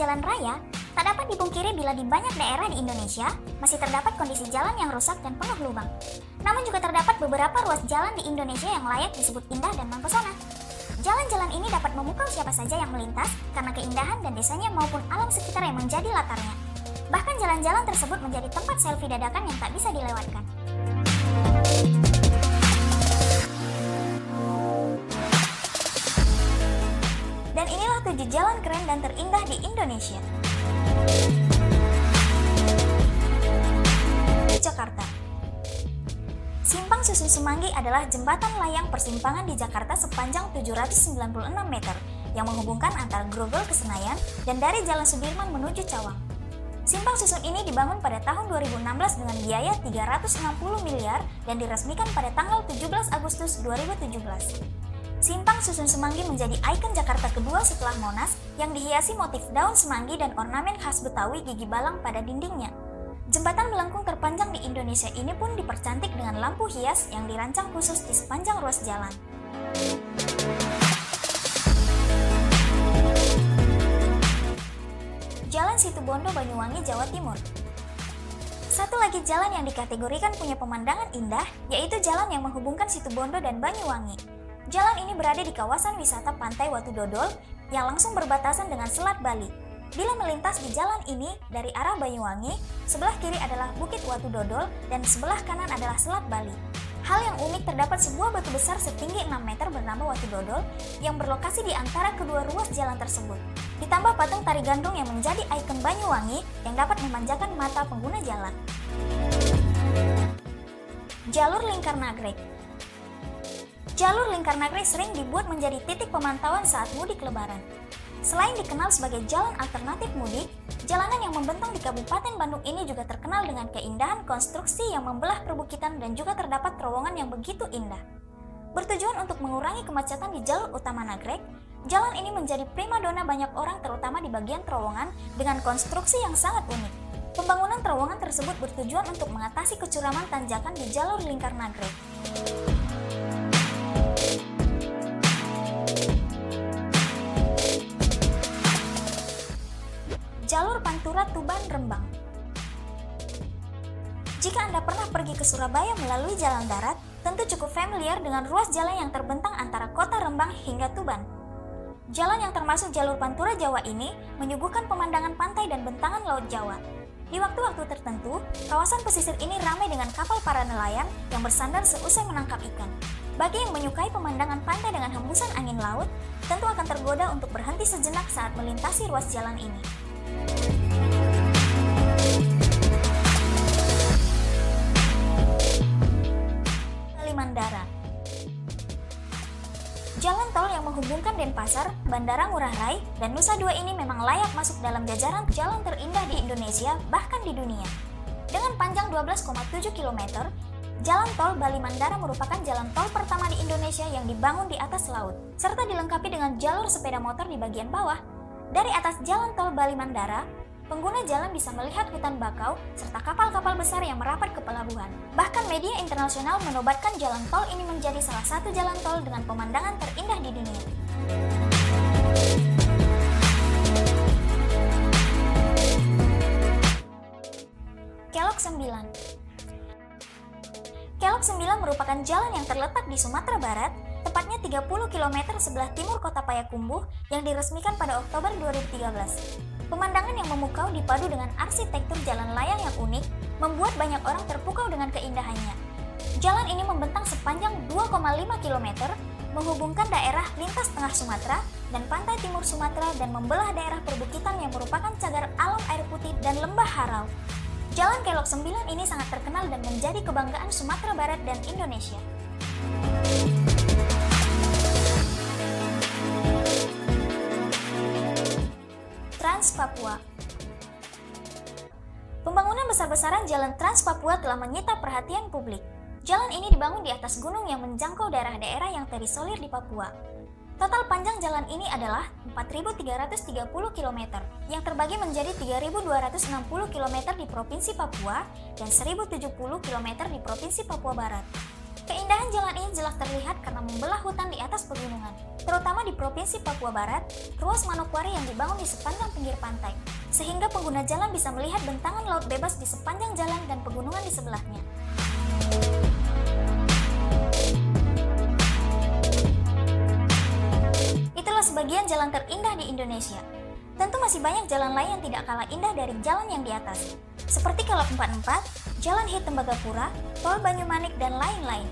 jalan raya, tak dapat dipungkiri bila di banyak daerah di Indonesia masih terdapat kondisi jalan yang rusak dan penuh lubang. Namun juga terdapat beberapa ruas jalan di Indonesia yang layak disebut indah dan mempesona. Jalan-jalan ini dapat memukau siapa saja yang melintas karena keindahan dan desanya maupun alam sekitar yang menjadi latarnya. Bahkan jalan-jalan tersebut menjadi tempat selfie dadakan yang tak bisa dilewatkan. Dan inilah 7 jalan keren dan terindah di Indonesia. Jakarta. Simpang Susun Semanggi adalah jembatan layang persimpangan di Jakarta sepanjang 796 meter yang menghubungkan antara Grogol ke Senayan dan dari Jalan Sudirman menuju Cawang. Simpang Susun ini dibangun pada tahun 2016 dengan biaya 360 miliar dan diresmikan pada tanggal 17 Agustus 2017. Simpang Susun Semanggi menjadi ikon Jakarta kedua setelah Monas yang dihiasi motif daun semanggi dan ornamen khas Betawi gigi balang pada dindingnya. Jembatan melengkung terpanjang di Indonesia ini pun dipercantik dengan lampu hias yang dirancang khusus di sepanjang ruas jalan. Jalan Situbondo, Banyuwangi, Jawa Timur. Satu lagi jalan yang dikategorikan punya pemandangan indah, yaitu jalan yang menghubungkan Situbondo dan Banyuwangi. Jalan ini berada di kawasan wisata Pantai Watu Dodol yang langsung berbatasan dengan Selat Bali. Bila melintas di jalan ini dari arah Banyuwangi, sebelah kiri adalah Bukit Watu Dodol dan sebelah kanan adalah Selat Bali. Hal yang unik terdapat sebuah batu besar setinggi 6 meter bernama Watu Dodol yang berlokasi di antara kedua ruas jalan tersebut. Ditambah patung tari gandrung yang menjadi ikon Banyuwangi yang dapat memanjakan mata pengguna jalan. Jalur Lingkar Nagrek. Jalur Lingkar Nagrek sering dibuat menjadi titik pemantauan saat mudik lebaran. Selain dikenal sebagai jalan alternatif mudik, jalanan yang membentang di Kabupaten Bandung ini juga terkenal dengan keindahan konstruksi yang membelah perbukitan dan juga terdapat terowongan yang begitu indah. Bertujuan untuk mengurangi kemacetan di jalur utama Nagrek, jalan ini menjadi primadona banyak orang terutama di bagian terowongan dengan konstruksi yang sangat unik. Pembangunan terowongan tersebut bertujuan untuk mengatasi kecuraman tanjakan di jalur Lingkar Nagrek. Jalur Pantura Tuban Rembang. Jika Anda pernah pergi ke Surabaya melalui jalan darat, tentu cukup familiar dengan ruas jalan yang terbentang antara kota Rembang hingga Tuban. Jalan yang termasuk jalur Pantura Jawa ini menyuguhkan pemandangan pantai dan bentangan Laut Jawa. Di waktu-waktu tertentu, kawasan pesisir ini ramai dengan kapal para nelayan yang bersandar seusai menangkap ikan. Bagi yang menyukai pemandangan pantai dengan hembusan angin laut, tentu akan tergoda untuk berhenti sejenak saat melintasi ruas jalan ini. Kalimantan. Jalan tol yang menghubungkan Denpasar, Bandara Ngurah Rai, dan Nusa Dua ini memang layak masuk dalam jajaran jalan terindah di Indonesia bahkan di dunia. Dengan panjang 12,7 km, Jalan Tol Bali Mandara merupakan jalan tol pertama di Indonesia yang dibangun di atas laut, serta dilengkapi dengan jalur sepeda motor di bagian bawah. Dari atas Jalan Tol Bali Mandara, pengguna jalan bisa melihat hutan bakau serta kapal-kapal besar yang merapat ke pelabuhan. Bahkan media internasional menobatkan jalan tol ini menjadi salah satu jalan tol dengan pemandangan terindah di dunia. Kelok 9. Kelok 9 merupakan jalan yang terletak di Sumatera Barat, tepatnya 30 km sebelah timur kota Payakumbuh yang diresmikan pada Oktober 2013. Pemandangan yang memukau dipadu dengan arsitektur jalan layang yang unik membuat banyak orang terpukau dengan keindahannya. Jalan ini membentang sepanjang 2,5 km, menghubungkan daerah lintas tengah Sumatera dan pantai timur Sumatera dan membelah daerah perbukitan yang merupakan cagar alam air putih dan lembah Harau. Jalan Kelok 9 ini sangat terkenal dan menjadi kebanggaan Sumatera Barat dan Indonesia. Trans Papua. Pembangunan besar-besaran jalan Trans Papua telah menyita perhatian publik. Jalan ini dibangun di atas gunung yang menjangkau daerah-daerah yang terisolir di Papua. Total panjang jalan ini adalah 4.330 km, yang terbagi menjadi 3.260 km di Provinsi Papua dan 1.070 km di Provinsi Papua Barat. Keindahan jalan ini jelas terlihat karena membelah hutan di atas pegunungan. terutama di Provinsi Papua Barat, ruas Manokwari yang dibangun di sepanjang pinggir pantai, sehingga pengguna jalan bisa melihat bentangan laut bebas di sepanjang jalan dan pegunungan di sebelahnya. Itulah sebagian jalan terindah di Indonesia. Tentu masih banyak jalan lain yang tidak kalah indah dari jalan yang di atas, seperti Kelab 44, Jalan Hit Tembagapura, Tol Banyumanik, dan lain-lain.